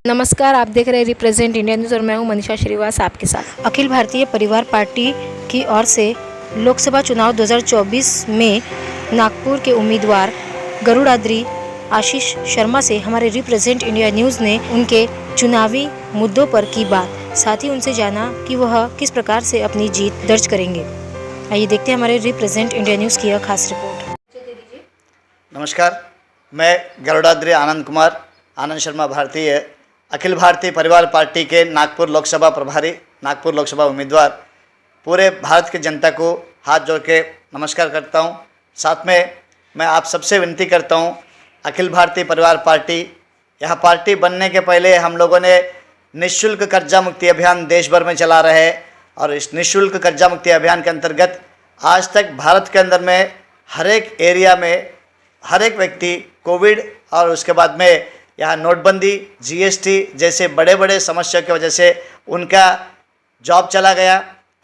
नमस्कार, आप देख रहे हैं रिप्रेजेंट इंडिया न्यूज़ और मैं हूं मनीषा श्रीवास आपके साथ। अखिल भारतीय परिवार पार्टी की ओर से लोकसभा चुनाव 2024 में नागपुर के उम्मीदवार गरुड़ाद्री आशीष शर्मा से हमारे रिप्रेजेंट इंडिया न्यूज़ ने उनके चुनावी मुद्दों पर की बात, साथ ही उनसे जाना कि वह किस प्रकार से अपनी जीत दर्ज करेंगे। आइए देखते हैं हमारे रिप्रेजेंट इंडिया न्यूज़ की यह खास रिपोर्ट। नमस्कार, मैं गरुड़ाद्री आनंद कुमार आनंद शर्मा भारतीय अखिल भारतीय परिवार पार्टी के नागपुर लोकसभा प्रभारी, नागपुर लोकसभा उम्मीदवार, पूरे भारत की जनता को हाथ जोड़ के नमस्कार करता हूं। साथ में मैं आप सबसे विनती करता हूं, अखिल भारतीय परिवार पार्टी, यह पार्टी बनने के पहले हम लोगों ने निःशुल्क कर्जा मुक्ति अभियान देश भर में चला रहे हैं और इस निःशुल्क कर्जा मुक्ति अभियान के अंतर्गत आज तक भारत के अंदर में हर एक एरिया में हर एक व्यक्ति कोविड और उसके बाद में यहाँ नोटबंदी, जीएसटी जैसे बड़े बड़े समस्या की वजह से उनका जॉब चला गया,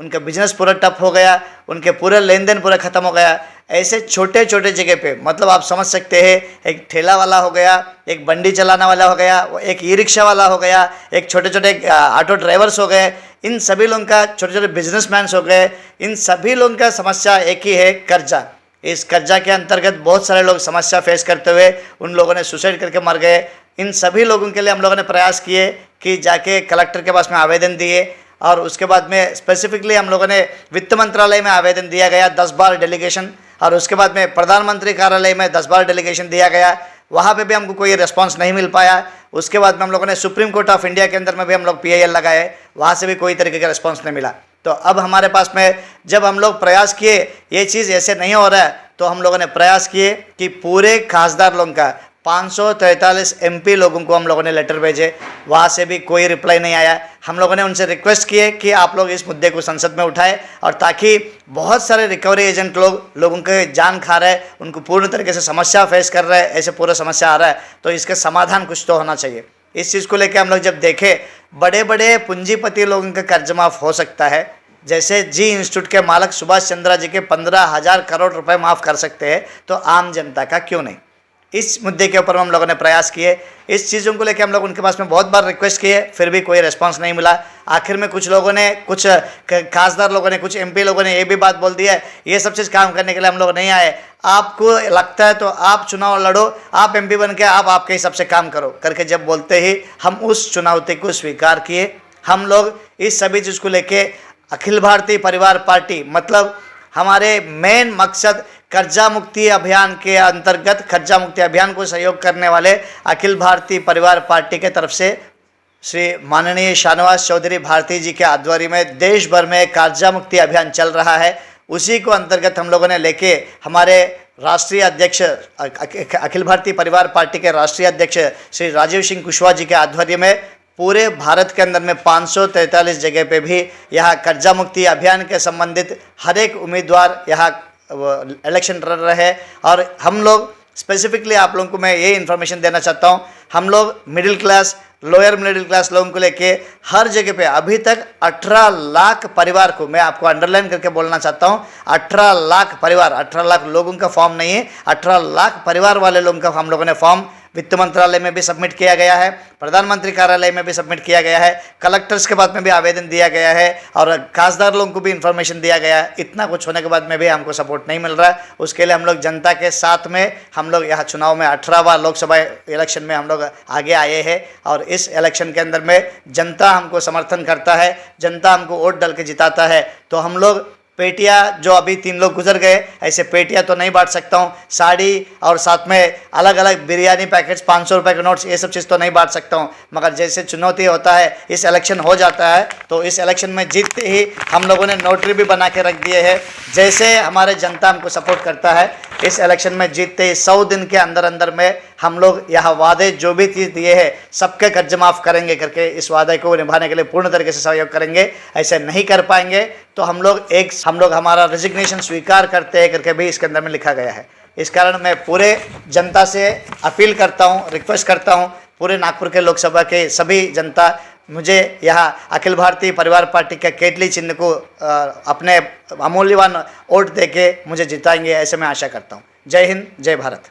उनका बिजनेस पूरा ठप हो गया, उनके पूरे लेन देन पूरा ख़त्म हो गया। ऐसे छोटे छोटे जगह पे, मतलब आप समझ सकते हैं, एक ठेला वाला हो गया, एक बंडी चलाने वाला हो गया, एक ई रिक्शा वाला हो गया, एक छोटे छोटे ऑटो ड्राइवर्स हो गए, इन सभी लोगों का, छोटे छोटे बिजनेसमैन हो गए, इन सभी लोगों का समस्या एक ही है, कर्जा। इस कर्जा के अंतर्गत बहुत सारे लोग समस्या फेस करते हुए उन लोगों ने सुसाइड करके मर गए। इन सभी लोगों के लिए हम लोगों ने प्रयास किए कि जाके कलेक्टर के पास में आवेदन दिए और उसके बाद में स्पेसिफिकली हम लोगों ने वित्त मंत्रालय में आवेदन दिया गया 10 बार डेलीगेशन, और उसके बाद में प्रधानमंत्री कार्यालय में 10 बार डेलीगेशन दिया गया, वहाँ पे भी हमको कोई रिस्पांस नहीं मिल पाया। उसके बाद में हम लोगों ने सुप्रीम कोर्ट ऑफ इंडिया के अंदर में भी हम लोग PIL लगाए, वहाँ से भी कोई तरीके का रिस्पांस नहीं मिला। तो अब हमारे पास में जब हम लोग प्रयास किए ये चीज़ ऐसे नहीं हो रहा है, तो हम लोगों ने प्रयास किए कि पूरे खासदार लोगों का 543 MP लोगों को हम लोगों ने लेटर भेजे, वहाँ से भी कोई रिप्लाई नहीं आया। हम लोगों ने उनसे रिक्वेस्ट किए कि आप लोग इस मुद्दे को संसद में उठाएं, और ताकि बहुत सारे रिकवरी एजेंट लोगों के जान खा रहे हैं, उनको पूर्ण तरीके से समस्या फेस कर रहे हैं, ऐसे पूरा समस्या आ रहा है, तो इसका समाधान कुछ तो होना चाहिए। इस चीज़ को लेकर हम लोग जब देखें, बड़े बड़े पूंजीपति लोगों का कर्ज माफ़ हो सकता है, जैसे जी इंस्टीट्यूट के मालिक सुभाष चंद्रा जी के 15,000 करोड़ रुपए माफ़ कर सकते हैं, तो आम जनता का क्यों नहीं। इस मुद्दे के ऊपर हम लोगों ने प्रयास किए, इस चीज़ों को लेकर हम लोग उनके पास में बहुत बार रिक्वेस्ट किए, फिर भी कोई रिस्पांस नहीं मिला। आखिर में कुछ लोगों ने, कुछ खासदार लोगों ने, कुछ MP लोगों ने ये भी बात बोल दी है, ये सब चीज़ काम करने के लिए हम लोग नहीं आए, आपको लगता है तो आप चुनाव लड़ो, आप MP बन के आप आपके हिसाब से काम करो करके जब बोलते ही हम उस चुनौती को स्वीकार किए। हम लोग इस सभी चीज़ को लेके अखिल भारतीय परिवार पार्टी, मतलब हमारे मेन मकसद कर्जा मुक्ति अभियान के अंतर्गत, कर्जा मुक्ति अभियान को सहयोग करने वाले अखिल भारतीय परिवार पार्टी के तरफ से श्री माननीय शाहनवाज चौधरी भारती जी के आध्वर्य में देश भर में कर्जा मुक्ति अभियान चल रहा है। उसी को अंतर्गत हम लोगों ने लेके हमारे राष्ट्रीय अध्यक्ष, अखिल भारतीय परिवार पार्टी के राष्ट्रीय अध्यक्ष श्री राजीव सिंह कुशवाहा जी के आध्वर्य में पूरे भारत के अंदर में 543 जगह पे भी यहाँ कर्जा मुक्ति अभियान के संबंधित हर एक उम्मीदवार यहाँ इलेक्शन लड़ रहे हैं। और हम लोग स्पेसिफिकली आप लोगों को मैं ये इन्फॉर्मेशन देना चाहता हूँ, हम लोग middle class, lower middle class लोगों को लेके हर जगह पे अभी तक 18 लाख परिवार को, मैं आपको अंडरलाइन करके बोलना चाहता हूँ, 18 लाख परिवार, 18 लाख लोगों का फॉर्म नहीं है, 18 लाख परिवार वाले लोगों का हम लोगों ने फॉर्म वित्त मंत्रालय में भी सबमिट किया गया है, प्रधानमंत्री कार्यालय में भी सबमिट किया गया है, कलेक्टर्स के बाद में भी आवेदन दिया गया है, और खासदार लोगों को भी इन्फॉर्मेशन दिया गया है। इतना कुछ होने के बाद में भी हमको सपोर्ट नहीं मिल रहा है। उसके लिए हम लोग जनता के साथ में, हम लोग यहाँ चुनाव में 18वां लोकसभा इलेक्शन में हम लोग आगे आए हैं, और इस इलेक्शन के अंदर में जनता हमको समर्थन करता है, जनता हमको वोट डाल के जिताता है। तो हम लोग पेटियाँ, जो अभी 3 लोग गुजर गए, ऐसे पेटियाँ तो नहीं बांट सकता हूँ, साड़ी और साथ में अलग अलग बिरयानी पैकेट्स, 500 रुपये के नोट्स, ये सब चीज़ तो नहीं बांट सकता हूँ। मगर जैसे चुनौती होता है, इस इलेक्शन हो जाता है, तो इस इलेक्शन में जीतते ही हम लोगों ने नोटरी भी बना के रख दिए हैं। जैसे हमारे जनता हमको सपोर्ट करता है, इस इलेक्शन में जीतते ही 100 दिन के अंदर अंदर में हम लोग यह वादे जो भी चीज़ दिए हैं सबके कर्ज माफ़ करेंगे करके इस वादे को निभाने के लिए पूर्ण तरीके से सहयोग करेंगे। ऐसे नहीं कर पाएंगे तो हम लोग हमारा रेजिग्नेशन स्वीकार करते हैं करके भी इसके अंदर में लिखा गया है। इस कारण मैं पूरे जनता से अपील करता हूँ, रिक्वेस्ट करता हूँ, पूरे नागपुर के लोकसभा के सभी जनता मुझे यहाँ अखिल भारतीय परिवार पार्टी के केतली चिन्ह को अपने अमूल्यवान वोट देके मुझे जिताएंगे, ऐसे मैं आशा करता हूँ। जय हिंद, जय भारत।